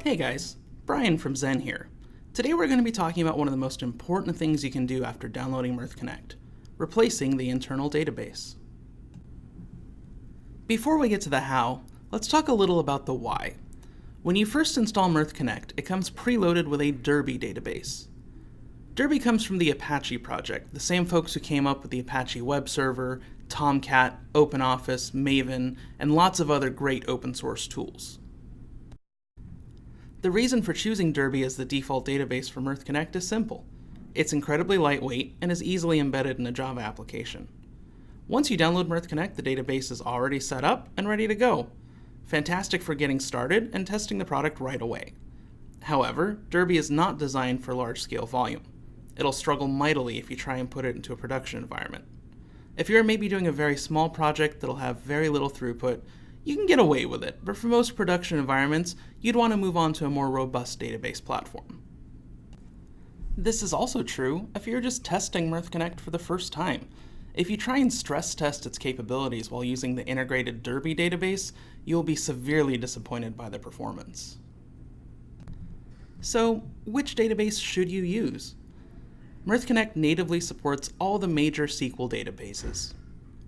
Hey guys, Brian from Zen here. Today we're going to be talking about one of the most important things you can do after downloading Mirth Connect, replacing the internal database. Before we get to the how, let's talk a little about the why. When you first install Mirth Connect, it comes preloaded with a Derby database. Derby comes from the Apache project, the same folks who came up with the Apache web server, Tomcat, OpenOffice, Maven, and lots of other great open source tools. The reason for choosing Derby as the default database for Mirth Connect is simple. It's incredibly lightweight and is easily embedded in a Java application. Once you download Mirth Connect, the database is already set up and ready to go. Fantastic for getting started and testing the product right away. However, Derby is not designed for large-scale volume. It'll struggle mightily if you try and put it into a production environment. If you're maybe doing a very small project that'll have very little throughput, you can get away with it, but for most production environments, you'd want to move on to a more robust database platform. This is also true if you're just testing Mirth Connect for the first time. If you try and stress test its capabilities while using the integrated Derby database, you'll be severely disappointed by the performance. So, which database should you use? Mirth Connect natively supports all the major SQL databases: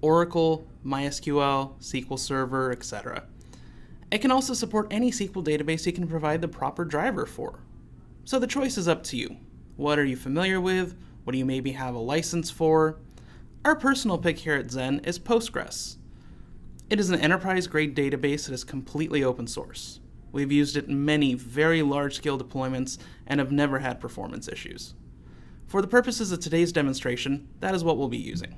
Oracle, MySQL, SQL Server, etc. It can also support any SQL database you can provide the proper driver for. So the choice is up to you. What are you familiar with? What do you maybe have a license for? Our personal pick here at Zen is Postgres. It is an enterprise-grade database that is completely open source. We've used it in many very large-scale deployments and have never had performance issues. For the purposes of today's demonstration, that is what we'll be using.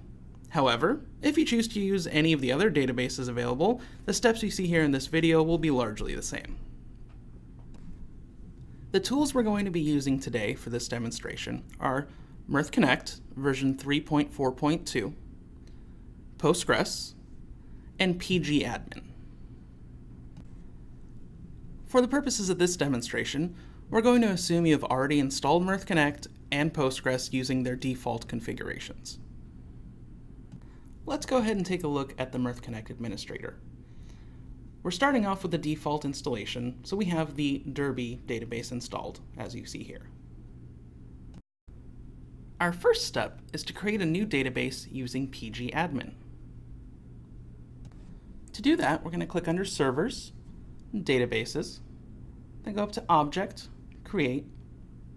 However, if you choose to use any of the other databases available, the steps you see here in this video will be largely the same. The tools we're going to be using today for this demonstration are Mirth Connect version 3.4.2, Postgres, and pgadmin. For the purposes of this demonstration, we're going to assume you have already installed Mirth Connect and Postgres using their default configurations. Let's go ahead and take a look at the Mirth Connect administrator. We're starting off with the default installation, so we have the Derby database installed, as you see here. Our first step is to create a new database using pgadmin. To do that, we're going to click under Servers, Databases, then go up to Object, Create,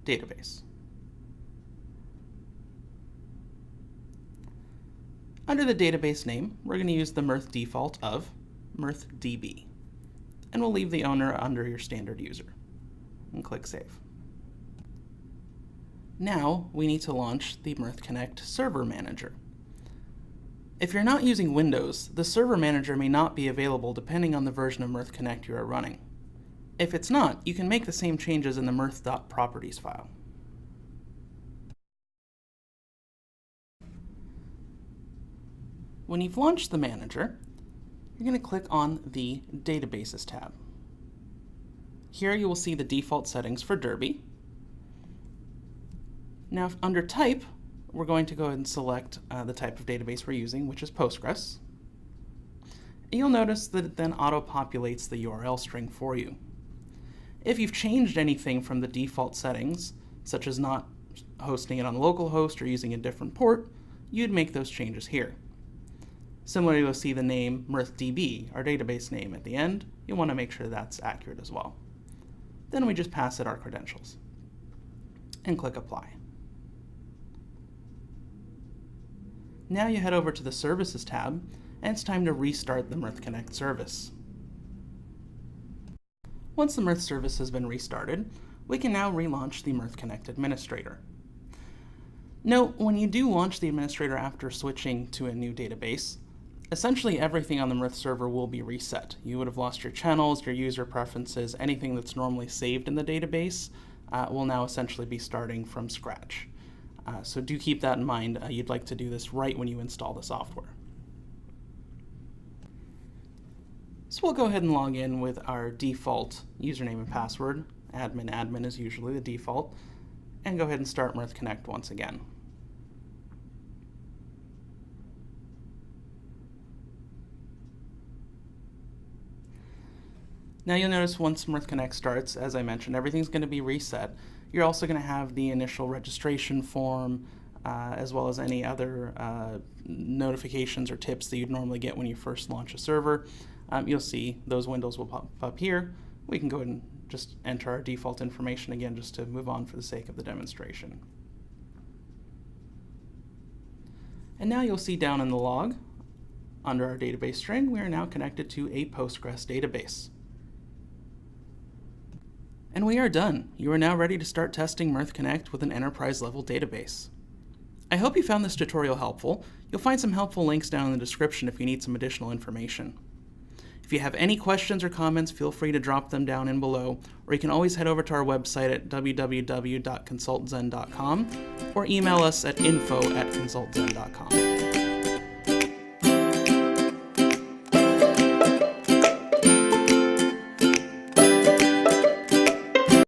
Database. Under the database name, we're going to use the Mirth default of MirthDB, and we'll leave the owner under your standard user, and click Save. Now we need to launch the Mirth Connect Server Manager. If you're not using Windows, the Server Manager may not be available depending on the version of Mirth Connect you are running. If it's not, you can make the same changes in the mirth.properties file. When you've launched the manager, you're going to click on the Databases tab. Here you will see the default settings for Derby. Now under Type, we're going to go ahead and select the type of database we're using, which is Postgres. And you'll notice that it then auto-populates the URL string for you. If you've changed anything from the default settings, such as not hosting it on localhost or using a different port, you'd make those changes here. Similarly, you'll see the name MirthDB, our database name, at the end. You want to make sure that's accurate as well. Then we just pass it our credentials and click Apply. Now you head over to the Services tab, and it's time to restart the Mirth Connect service. Once the Mirth service has been restarted, we can now relaunch the Mirth Connect administrator. Note, when you do launch the administrator after switching to a new database, essentially everything on the Mirth server will be reset. You would have lost your channels, your user preferences, anything that's normally saved in the database will now essentially be starting from scratch. So do keep that in mind. You'd like to do this right when you install the software. So we'll go ahead and log in with our default username and password. Admin is usually the default. And go ahead and start Mirth Connect once again. Now you'll notice once Mirth Connect starts, as I mentioned, everything's going to be reset. You're also going to have the initial registration form, as well as any other notifications or tips that you'd normally get when you first launch a server. You'll see those windows will pop up here. We can go ahead and just enter our default information again just to move on for the sake of the demonstration. And now you'll see down in the log, under our database string, we are now connected to a Postgres database. And we are done. You are now ready to start testing Mirth Connect with an enterprise-level database. I hope you found this tutorial helpful. You'll find some helpful links down in the description if you need some additional information. If you have any questions or comments, feel free to drop them down in below, or you can always head over to our website at www.consultzen.com or email us at info@consultzen.com.